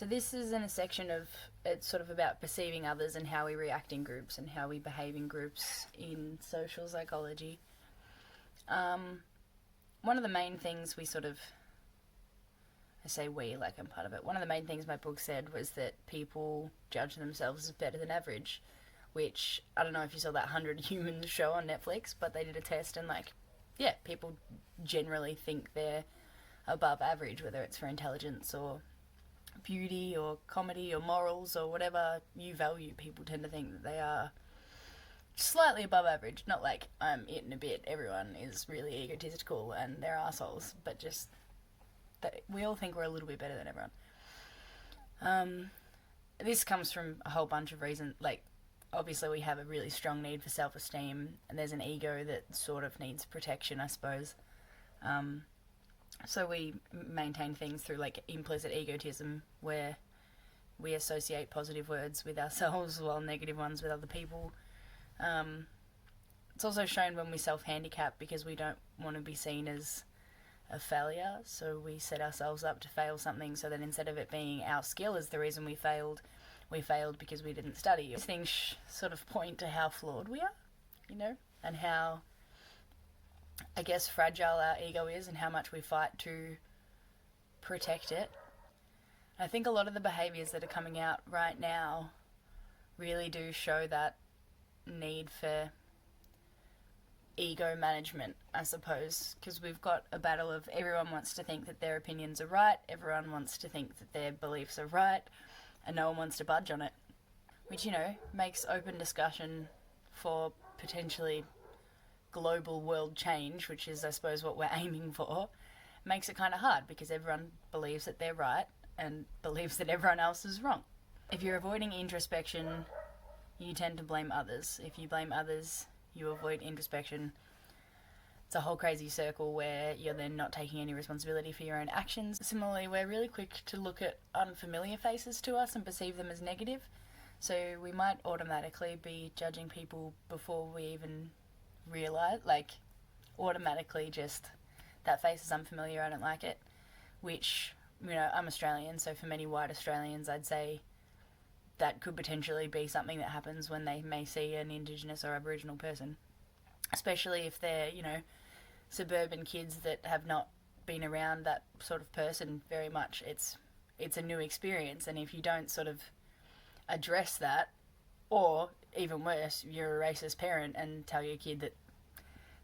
So this is in a section of, it's sort of about perceiving others and how we react in groups and how we behave in groups in social psychology. One of the main things we sort of, I say we like I'm part of it, one of the main things my book said was that people judge themselves as better than average, which, I don't know if you saw that 100 Humans show on Netflix, but they did a test and people generally think they're above average, whether it's for intelligence or beauty or comedy or morals or whatever you value. People tend to think that they are slightly above average. Not like I'm it in a bit, everyone is really egotistical and they're assholes, but just that we all think we're a little bit better than everyone. This comes from a whole bunch of reasons. Like, obviously we have a really strong need for self-esteem, and there's an ego that sort of needs protection, I suppose. So we maintain things through like implicit egotism, where we associate positive words with ourselves while negative ones with other people. It's also shown when we self-handicap because we don't want to be seen as a failure, so we set ourselves up to fail something, so that instead of it being our skill is the reason we failed because we didn't study. These things sort of point to how flawed we are, and how, I guess, fragile our ego is and how much we fight to protect it. I think a lot of the behaviours that are coming out right now really do show that need for ego management, I suppose, because we've got a battle of everyone wants to think that their opinions are right, everyone wants to think that their beliefs are right, and no one wants to budge on it, which, makes open discussion for potentially global world change, which is, I suppose, what we're aiming for, makes it kind of hard because everyone believes that they're right and believes that everyone else is wrong. If you're avoiding introspection, you tend to blame others. If you blame others, you avoid introspection. It's a whole crazy circle where you're then not taking any responsibility for your own actions. Similarly, we're really quick to look at unfamiliar faces to us and perceive them as negative. So we might automatically be judging people before we even realise, like, automatically just, that face is unfamiliar, I don't like it. Which, I'm Australian, so for many white Australians, I'd say that could potentially be something that happens when they may see an Indigenous or Aboriginal person. Especially if they're, suburban kids that have not been around that sort of person very much. It's a new experience, and if you don't sort of address that, or even worse, you're a racist parent and tell your kid that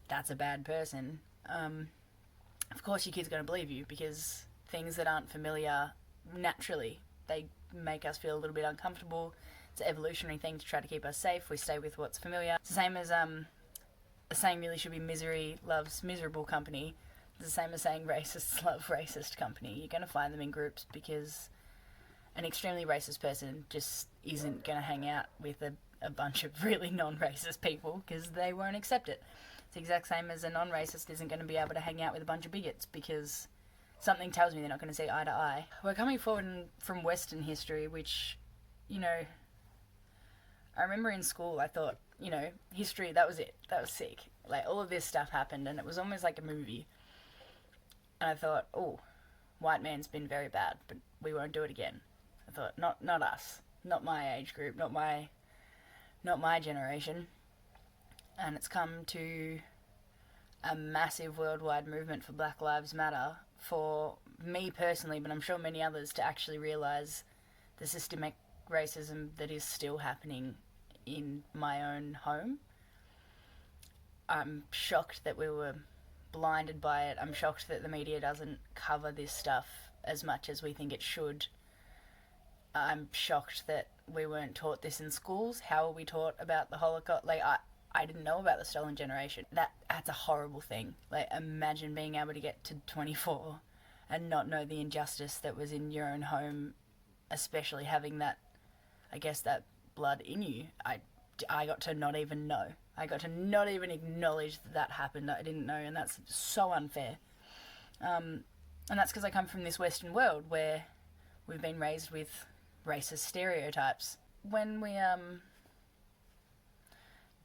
that's a bad person, of course your kid's going to believe you, because things that aren't familiar, naturally, they make us feel a little bit uncomfortable. It's an evolutionary thing to try to keep us safe. We stay with what's familiar. It's the same as, the saying really should be misery loves miserable company. It's the same as saying racists love racist company. You're going to find them in groups because an extremely racist person just isn't going to hang out with a bunch of really non-racist people because they won't accept it. It's the exact same as a non-racist isn't going to be able to hang out with a bunch of bigots because something tells me they're not going to see eye to eye. We're coming forward from Western history, which, I remember in school I thought, history, that was it. That was sick. Like, all of this stuff happened and it was almost like a movie. And I thought, oh, white man's been very bad, but we won't do it again. I thought, not us. Not my age group, not my generation. And it's come to a massive worldwide movement for Black Lives Matter for me personally, but I'm sure many others, to actually realise the systemic racism that is still happening in my own home. I'm shocked that we were blinded by it. I'm shocked that the media doesn't cover this stuff as much as we think it should. I'm shocked that we weren't taught this in schools. How are we taught about the Holocaust? Like, I didn't know about the stolen generation. That's a horrible thing. Like, imagine being able to get to 24 and not know the injustice that was in your own home, especially having that, I guess, that blood in you. I got to not even know. I got to not even acknowledge that happened. I didn't know, and that's so unfair. And that's because I come from this Western world where we've been raised with racist stereotypes. When we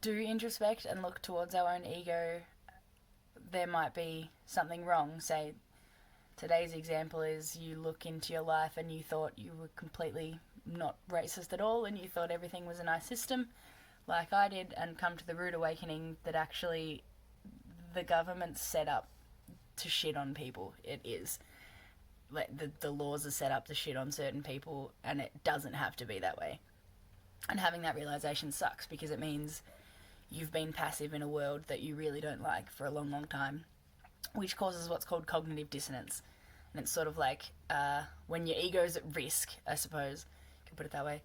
do introspect and look towards our own ego, there might be something wrong. Say, Today's example is you look into your life and you thought you were completely not racist at all, and you thought everything was a nice system, like I did, and come to the rude awakening that actually the government's set up to shit on people. It is. Like, the laws are set up to shit on certain people, and it doesn't have to be that way. And having that realization sucks, because it means you've been passive in a world that you really don't like for a long, long time, which causes what's called cognitive dissonance. And it's sort of like when your ego's at risk, I suppose, you can put it that way.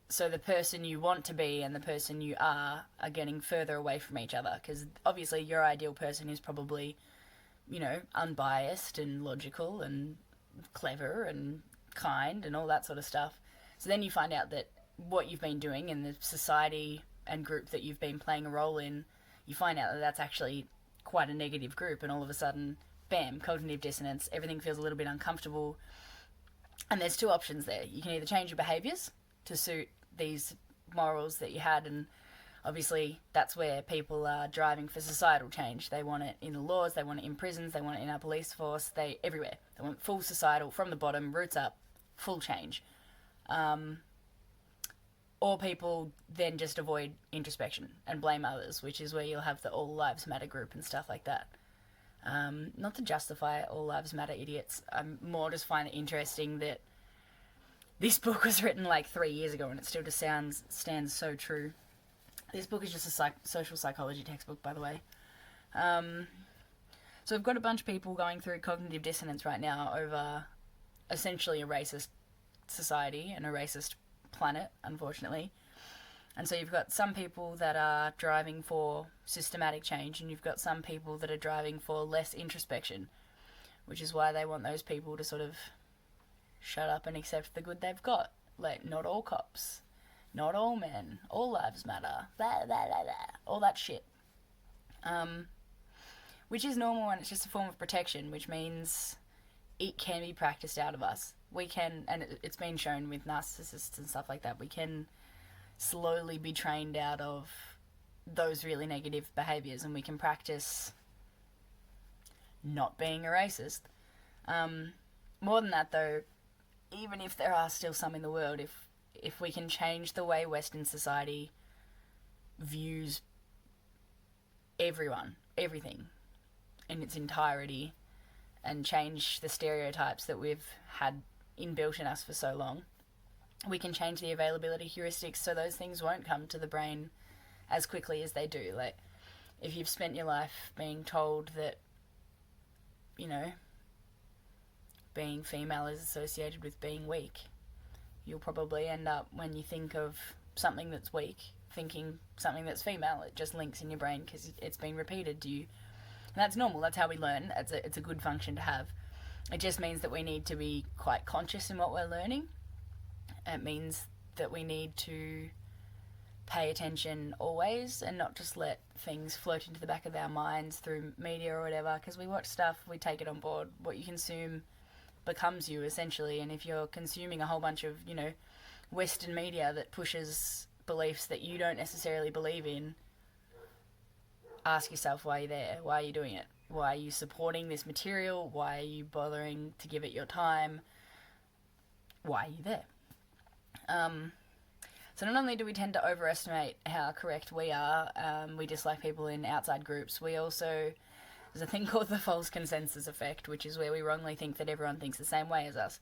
So the person you want to be and the person you are getting further away from each other, because obviously your ideal person is probably, you know, unbiased and logical and clever and kind and all that sort of stuff. So then you find out that what you've been doing in the society and group that you've been playing a role in, you find out that that's actually quite a negative group, and all of a sudden, bam, cognitive dissonance, everything feels a little bit uncomfortable. And there's two options there. You can either change your behaviours to suit these morals that you had, and obviously that's where people are driving for societal change. They want it in the laws, they want it in prisons, they want it in our police force, everywhere. They want full societal, from the bottom, roots up, full change. Or people then just avoid introspection and blame others, which is where you'll have the All Lives Matter group and stuff like that. Not to justify All Lives Matter idiots, I more just find it interesting that this book was written like 3 years ago and it still just stands so true. This book is just a social psychology textbook, by the way. So we've got a bunch of people going through cognitive dissonance right now over essentially a racist society and a racist planet, unfortunately. And so you've got some people that are driving for systematic change, and you've got some people that are driving for less introspection, which is why they want those people to sort of shut up and accept the good they've got. Like, not all cops, not all men, all lives matter, blah, blah, blah, blah, all that shit. Which is normal, and it's just a form of protection, which means it can be practiced out of us. We can, and it's been shown with narcissists and stuff like that, we can slowly be trained out of those really negative behaviours, and we can practice not being a racist. More than that, though, even if there are still some in the world, if we can change the way Western society views everything in its entirety, and change the stereotypes that we've had inbuilt in us for so long, we can change the availability heuristics so those things won't come to the brain as quickly as they do. Like, if you've spent your life being told that, you know, being female is associated with being weak, you'll probably end up, when you think of something that's weak, thinking something that's female. It just links in your brain because it's been repeated to you. And that's normal. That's how we learn. It's a good function to have. It just means that we need to be quite conscious in what we're learning. It means that we need to pay attention always and not just let things float into the back of our minds through media or whatever, because we watch stuff, we take it on board. What you consume becomes you, essentially. And if you're consuming a whole bunch of, you know, Western media that pushes beliefs that you don't necessarily believe in, ask yourself why you're there. Why are you doing it? Why are you supporting this material? Why are you bothering to give it your time? Why are you there? So not only do we tend to overestimate how correct we are, we dislike people in outside groups, we also, there's a thing called the false consensus effect, which is where we wrongly think that everyone thinks the same way as us.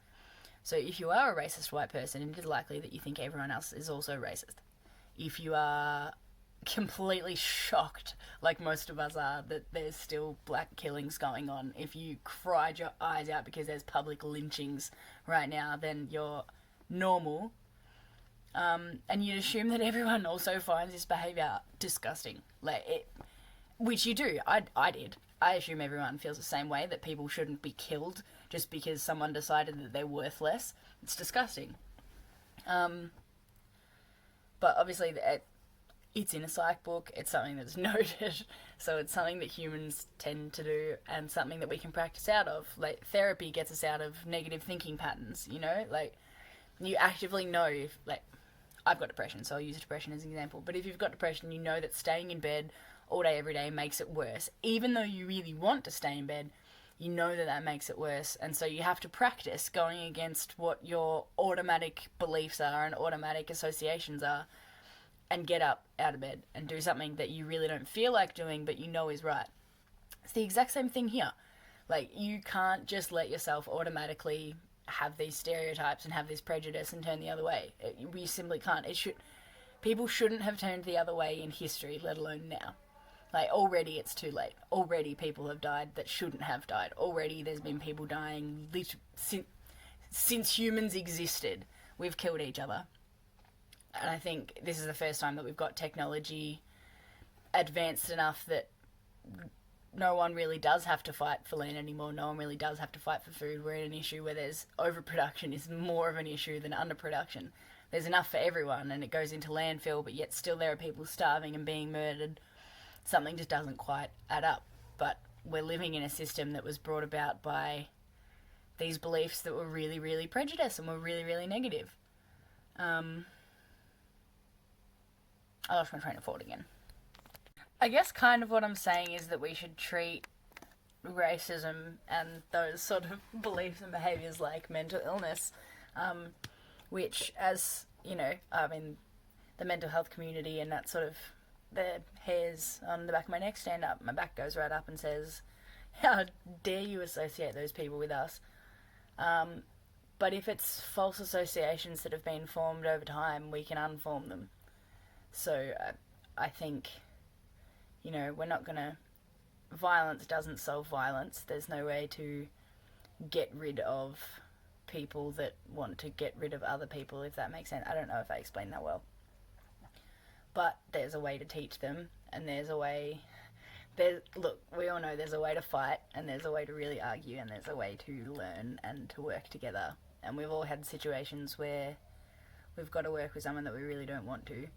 So if you are a racist white person, it is likely that you think everyone else is also racist. If you are completely shocked, like most of us are, that there's still black killings going on, if you cried your eyes out because there's public lynchings right now, then you're normal. And you'd assume that everyone also finds this behaviour disgusting. Which you do. I did. I assume everyone feels the same way, that people shouldn't be killed just because someone decided that they're worthless. It's disgusting. But obviously it's in a psych book, it's something that's noted, so it's something that humans tend to do and something that we can practice out of. Like, therapy gets us out of negative thinking patterns, you know? Like, you actively know if, like, I've got depression, so I'll use depression as an example, but if you've got depression, you know that staying in bed all day, every day makes it worse. Even though you really want to stay in bed, you know that makes it worse, and so you have to practice going against what your automatic beliefs are and automatic associations are, and get up out of bed and do something that you really don't feel like doing but you know is right. It's the exact same thing here. Like, you can't just let yourself automatically have these stereotypes and have this prejudice and turn the other way. We simply can't. People shouldn't have turned the other way in history, let alone now. Like, already it's too late. Already people have died that shouldn't have died. Already there's been people dying since humans existed. We've killed each other. And I think this is the first time that we've got technology advanced enough that no one really does have to fight for land anymore. No one really does have to fight for food. We're in an issue where there's overproduction is more of an issue than underproduction. There's enough for everyone, and it goes into landfill, but yet still there are people starving and being murdered. Something just doesn't quite add up. But we're living in a system that was brought about by these beliefs that were really, really prejudiced and were really, really negative. I lost my train of thought again. I guess kind of what I'm saying is that we should treat racism and those sort of beliefs and behaviours like mental illness, which, as you know, I'm in the mental health community, and that sort of, the hairs on the back of my neck stand up, my back goes right up and says, how dare you associate those people with us? But if it's false associations that have been formed over time, we can unform them. So I think, you know, we're not going to... Violence doesn't solve violence. There's no way to get rid of people that want to get rid of other people, if that makes sense. I don't know if I explained that well. But there's a way to teach them, and there's a way... Look, we all know there's a way to fight, and there's a way to really argue, and there's a way to learn and to work together. And we've all had situations where we've got to work with someone that we really don't want to.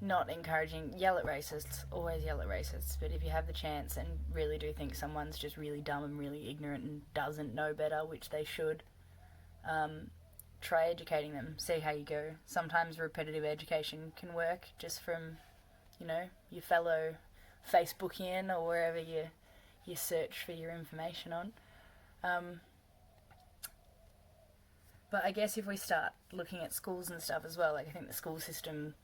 Not encouraging, yell at racists, always yell at racists, but if you have the chance and really do think someone's just really dumb and really ignorant and doesn't know better, which they should, try educating them, see how you go. Sometimes repetitive education can work just from, you know, your fellow Facebookian or wherever you search for your information on. But I guess if we start looking at schools and stuff as well, like, I think the school system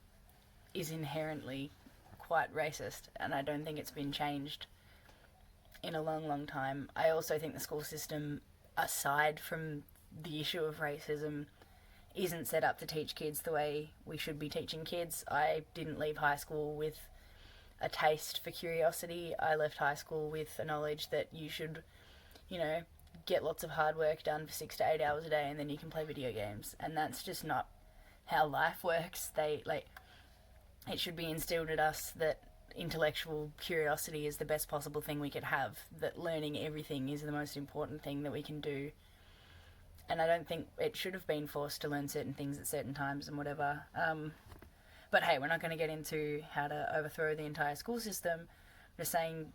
is inherently quite racist, and I don't think it's been changed in a long, long time. I also think the school system, aside from the issue of racism, isn't set up to teach kids the way we should be teaching kids. I didn't leave high school with a taste for curiosity. I left high school with a knowledge that you should, you know, get lots of hard work done for 6 to 8 hours a day, and then you can play video games. And that's just not how life works. It should be instilled at us that intellectual curiosity is the best possible thing we could have, that learning everything is the most important thing that we can do. And I don't think it should have been forced to learn certain things at certain times and whatever. But hey, we're not going to get into how to overthrow the entire school system. I'm just saying,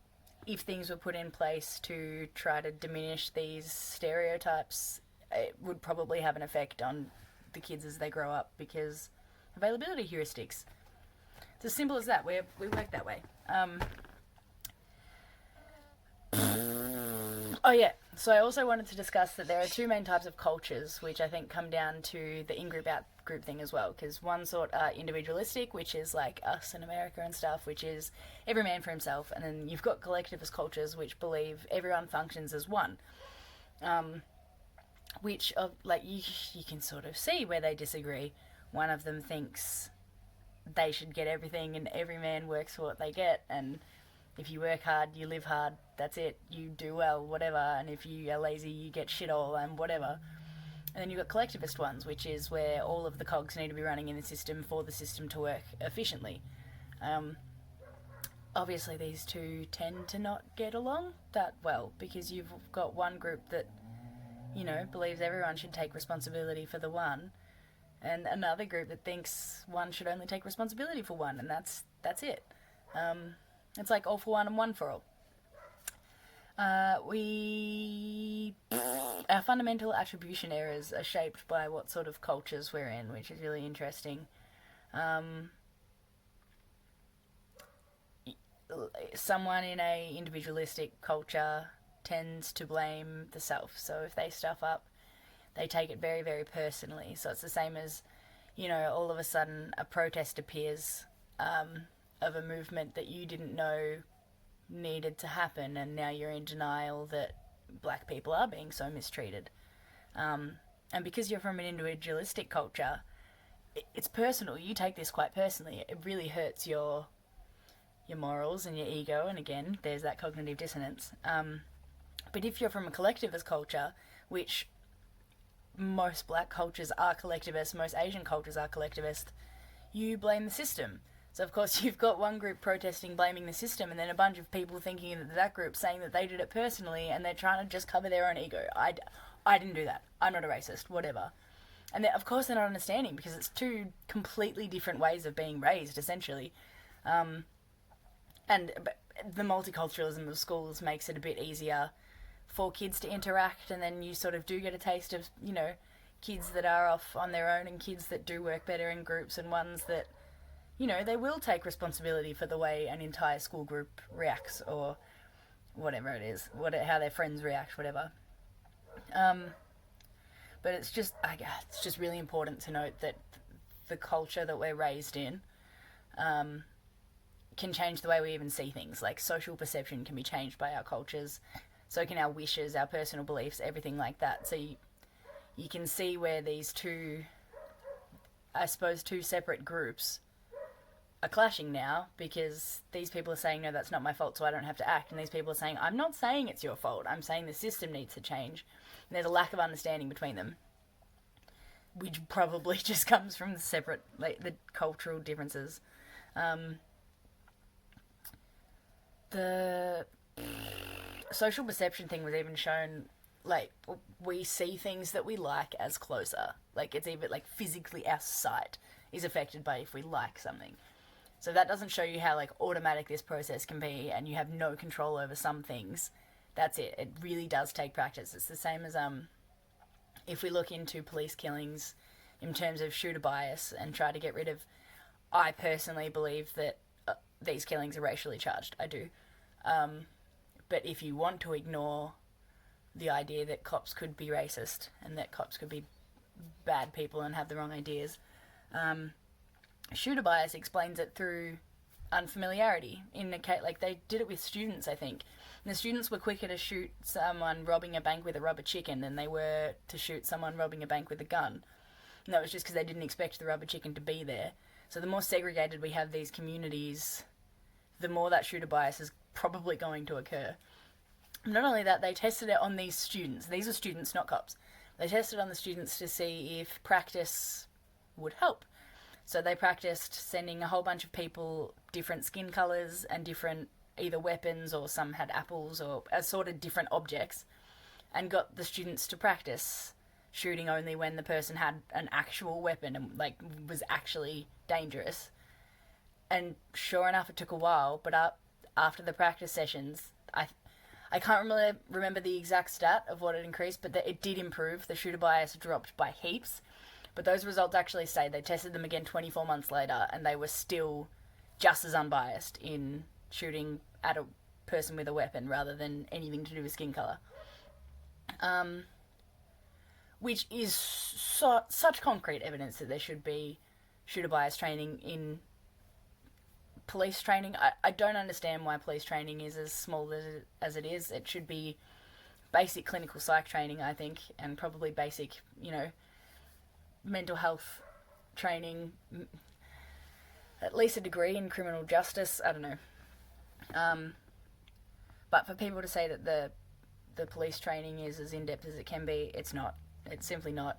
if things were put in place to try to diminish these stereotypes, it would probably have an effect on the kids as they grow up, because availability heuristics. It's as simple as that. We work that way. Oh yeah, so I also wanted to discuss that there are two main types of cultures, which I think come down to the in-group, out-group thing as well, because one sort are individualistic, which is like us in America and stuff, which is every man for himself, and then you've got collectivist cultures, which believe everyone functions as one, which, like, you can sort of see where they disagree. One of them thinks they should get everything and every man works for what they get, and if you work hard, you live hard, that's it, you do well, whatever, and if you are lazy, you get shit all and whatever. And then you've got collectivist ones, which is where all of the cogs need to be running in the system for the system to work efficiently. Obviously these two tend to not get along that well, because you've got one group that, you know, believes everyone should take responsibility for the one, and another group that thinks one should only take responsibility for one, and that's it. It's like all for one and one for all. Our fundamental attribution errors are shaped by what sort of cultures we're in, which is really interesting. someone in a individualistic culture tends to blame the self. So if they stuff up, they take it very, very personally. So it's the same as, all of a sudden a protest appears of a movement that you didn't know needed to happen, and now you're in denial that black people are being so mistreated. And because you're from an individualistic culture, it's personal. You take this quite personally. It really hurts your morals and your ego, and again, there's that cognitive dissonance. But if you're from a collectivist culture, which most black cultures are collectivist, most Asian cultures are collectivist, you blame the system. So of course you've got one group protesting, blaming the system, and then a bunch of people thinking that group saying that they did it personally, and they're trying to just cover their own ego. I didn't do that. I'm not a racist, whatever. And of course they're not understanding, because it's two completely different ways of being raised, essentially. And the multiculturalism of schools makes it a bit easier for kids to interact, and then you sort of do get a taste of, kids that are off on their own and kids that do work better in groups, and ones that, they will take responsibility for the way an entire school group reacts, or whatever it is, how their friends react, whatever. But it's just really important to note that the culture that we're raised in can change the way we even see things. Like, social perception can be changed by our cultures, so can our wishes, our personal beliefs, everything like that. So you can see where these two separate groups are clashing now, because these people are saying, no, that's not my fault, so I don't have to act. And these people are saying, I'm not saying it's your fault. I'm saying the system needs to change. And there's a lack of understanding between them, which probably just comes from the cultural differences. The social perception thing was even shown, we see things that we like as closer. It's even, physically our sight is affected by if we like something. So that doesn't show you how, automatic this process can be, and you have no control over some things. That's it. It really does take practice. It's the same as, if we look into police killings in terms of shooter bias and try to get rid of... I personally believe that these killings are racially charged. I do. But if you want to ignore the idea that cops could be racist and that cops could be bad people and have the wrong ideas, shooter bias explains it through unfamiliarity. In the case, they did it with students, I think. And the students were quicker to shoot someone robbing a bank with a rubber chicken than they were to shoot someone robbing a bank with a gun. And that was just because they didn't expect the rubber chicken to be there. So the more segregated we have these communities, the more that shooter bias is probably going to occur. Not only that, they tested it on these students. These are students, not cops. They tested on the students to see if practice would help. So they practiced sending a whole bunch of people different skin colours and different either weapons, or some had apples, or assorted different objects, and got the students to practice shooting only when the person had an actual weapon and was actually dangerous. And sure enough, it took a while, but after the practice sessions, I can't really remember the exact stat of what it increased, but it did improve. The shooter bias dropped by heaps. But those results actually say they tested them again 24 months later, and they were still just as unbiased in shooting at a person with a weapon rather than anything to do with skin colour. Which is such concrete evidence that there should be shooter bias training in police training. I don't understand why police training is as small as it is. It should be basic clinical psych training, I think, and probably basic, mental health training, at least a degree in criminal justice. I don't know. But for people to say that the police training is as in-depth as it can be, it's not. It's simply not.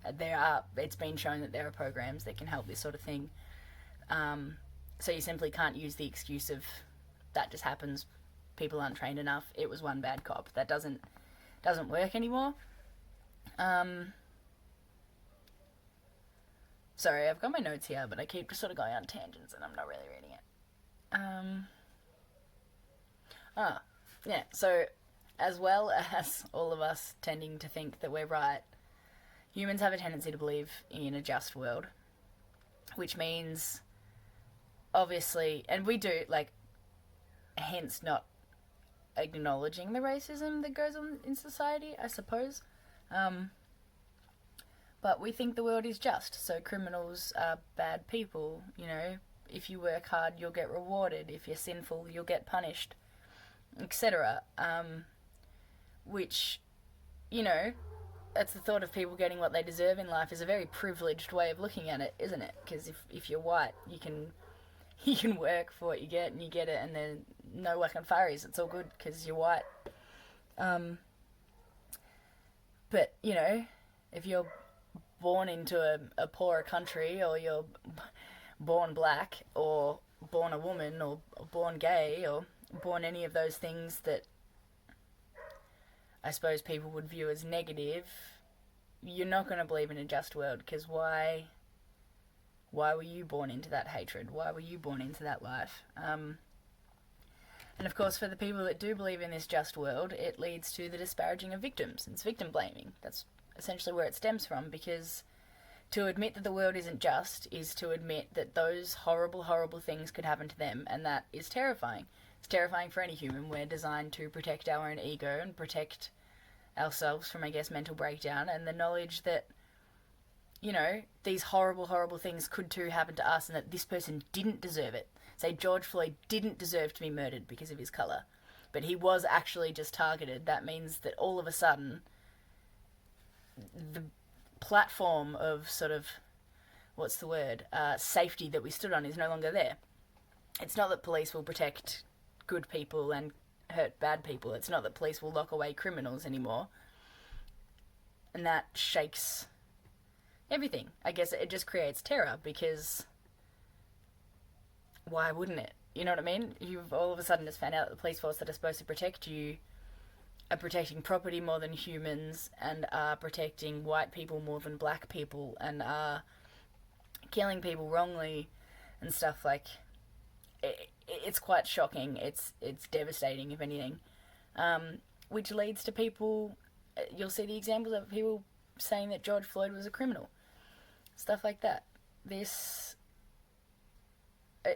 It's been shown that there are programs that can help this sort of thing. So you simply can't use the excuse of that just happens, people aren't trained enough, it was one bad cop. That doesn't work anymore. Sorry, I've got my notes here, but I keep just sort of going on tangents and I'm not really reading it. Yeah, so as well as all of us tending to think that we're right, humans have a tendency to believe in a just world, which means, obviously, and we do, hence not acknowledging the racism that goes on in society, I suppose. But we think the world is just, so criminals are bad people, you know. If you work hard, you'll get rewarded. If you're sinful, you'll get punished, etc. Which, you know, that's the thought of people getting what they deserve in life is a very privileged way of looking at it, isn't it? Because if you're white, you can work for what you get, and you get it, and then no whacking furries. It's all good because you're white. But, you know, if you're born into a poorer country, or you're born black, or born a woman, or born gay, or born any of those things that I suppose people would view as negative, you're not going to believe in a just world, because why were you born into that hatred? Why were you born into that life? And of course, for the people that do believe in this just world, it leads to the disparaging of victims. It's victim blaming. That's essentially where it stems from, because to admit that the world isn't just is to admit that those horrible, horrible things could happen to them, and that is terrifying. It's terrifying for any human. We're designed to protect our own ego and protect ourselves from, I guess, mental breakdown, and the knowledge that, you know, these horrible, horrible things could too happen to us, and that this person didn't deserve it. Say George Floyd didn't deserve to be murdered because of his colour, but he was actually just targeted. That means that all of a sudden the platform of sort of, what's the word, safety that we stood on is no longer there. It's not that police will protect good people and hurt bad people. It's not that police will lock away criminals anymore. And that shakes everything. I guess it just creates terror, because why wouldn't it? You know what I mean? You've all of a sudden just found out that the police force that are supposed to protect you are protecting property more than humans, and are protecting white people more than black people, and are killing people wrongly and stuff. Like, it's quite shocking. It's devastating, if anything. Which leads to people, you'll see the examples of people saying that George Floyd was a criminal. Stuff like that.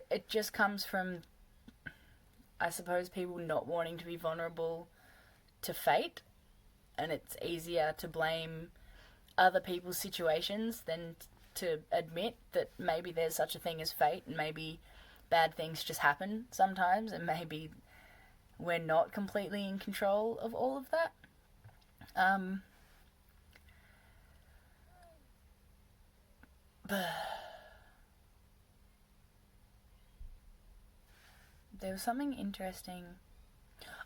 It just comes from, I suppose, people not wanting to be vulnerable to fate, and it's easier to blame other people's situations than to admit that maybe there's such a thing as fate, and maybe bad things just happen sometimes, and maybe we're not completely in control of all of that. There was something interesting.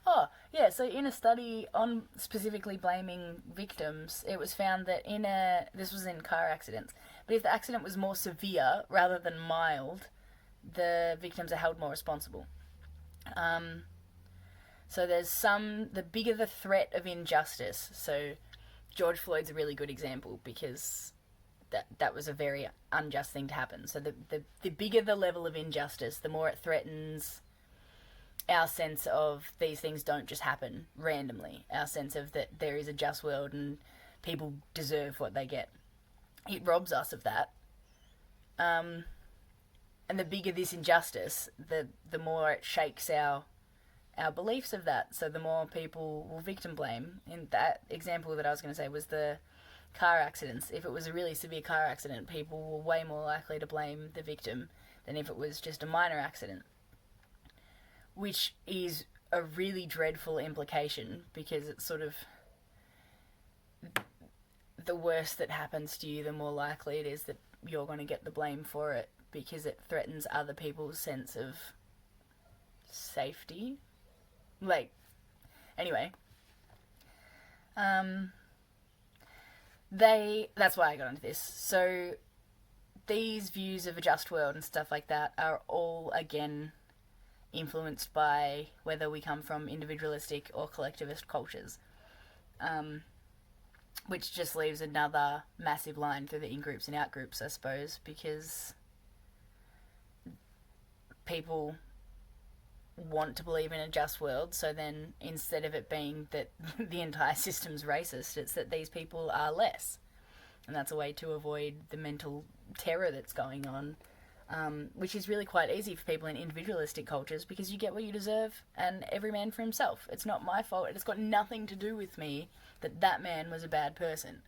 Oh, yeah, so in a study on specifically blaming victims, it was found that this was in car accidents, but if the accident was more severe rather than mild, the victims are held more responsible. So there's the bigger the threat of injustice, so George Floyd's a really good example, because that was a very unjust thing to happen. So the bigger the level of injustice, the more it threatens our sense of these things don't just happen randomly. Our sense of that there is a just world and people deserve what they get. It robs us of that. And the bigger this injustice, the more it shakes our beliefs of that. So the more people will victim blame. In that example that I was going to say was the car accidents. If it was a really severe car accident, people were way more likely to blame the victim than if it was just a minor accident. Which is a really dreadful implication, because it's sort of the worse that happens to you, the more likely it is that you're going to get the blame for it, because it threatens other people's sense of safety. Like, anyway. That's why I got into this. So, these views of a just world and stuff like that are all, again, influenced by whether we come from individualistic or collectivist cultures, which just leaves another massive line through the in-groups and out-groups, I suppose, because people want to believe in a just world, so then instead of it being that the entire system's racist, it's that these people are less, and that's a way to avoid the mental terror that's going on. which is really quite easy for people in individualistic cultures because you get what you deserve and every man for himself. It's not my fault. It's got nothing to do with me that man was a bad person.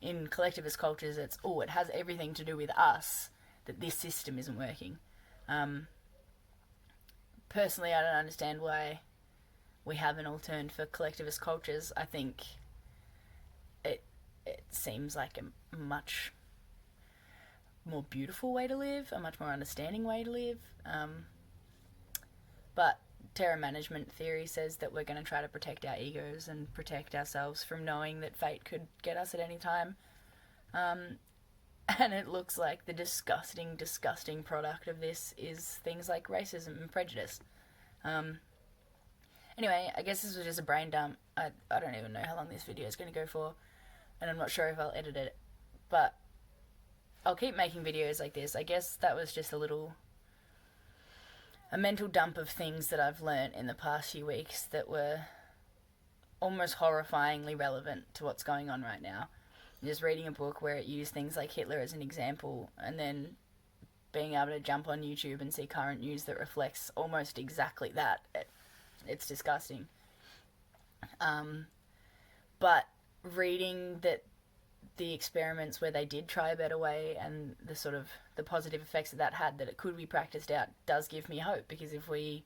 In collectivist cultures, it has everything to do with us that this system isn't working. Personally, I don't understand why we haven't all turned for collectivist cultures. I think it seems like a much more beautiful way to live, a much more understanding way to live. But terror management theory says that we're going to try to protect our egos and protect ourselves from knowing that fate could get us at any time. And it looks like the disgusting, disgusting product of this is things like racism and prejudice. Anyway, I guess this was just a brain dump. I don't even know how long this video is going to go for, and I'm not sure if I'll edit it, but I'll keep making videos like this. I guess that was just a mental dump of things that I've learnt in the past few weeks that were almost horrifyingly relevant to what's going on right now. Just reading a book where it used things like Hitler as an example, and then being able to jump on YouTube and see current news that reflects almost exactly that. It's disgusting. But reading that the experiments where they did try a better way and the positive effects that had, that it could be practiced out, does give me hope, because if we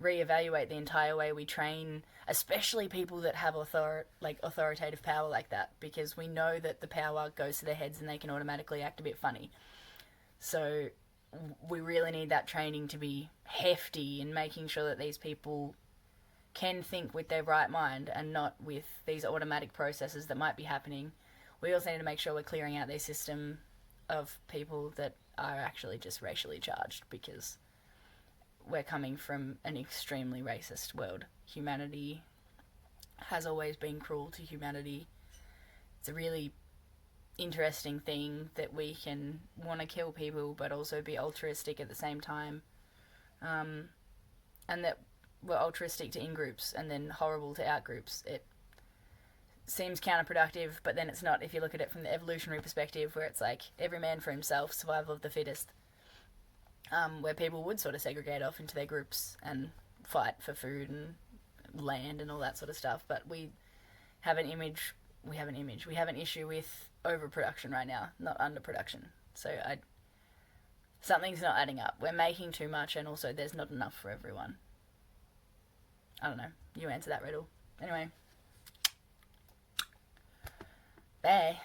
reevaluate the entire way we train, especially people that have authoritative power like that, because we know that the power goes to their heads and they can automatically act a bit funny. So we really need that training to be hefty in making sure that these people can think with their right mind and not with these automatic processes that might be happening. We also need to make sure we're clearing out their system of people that are actually just racially charged, because we're coming from an extremely racist world. Humanity has always been cruel to humanity. It's a really interesting thing that we can want to kill people but also be altruistic at the same time, and that we're altruistic to in-groups and then horrible to out-groups. It seems counterproductive, but then it's not if you look at it from the evolutionary perspective, where it's like every man for himself, survival of the fittest, where people would sort of segregate off into their groups and fight for food and land and all that sort of stuff. But we have an issue with overproduction right now, not underproduction. So something's not adding up. We're making too much, and also there's not enough for everyone. I don't know. You answer that riddle. Anyway. Bye.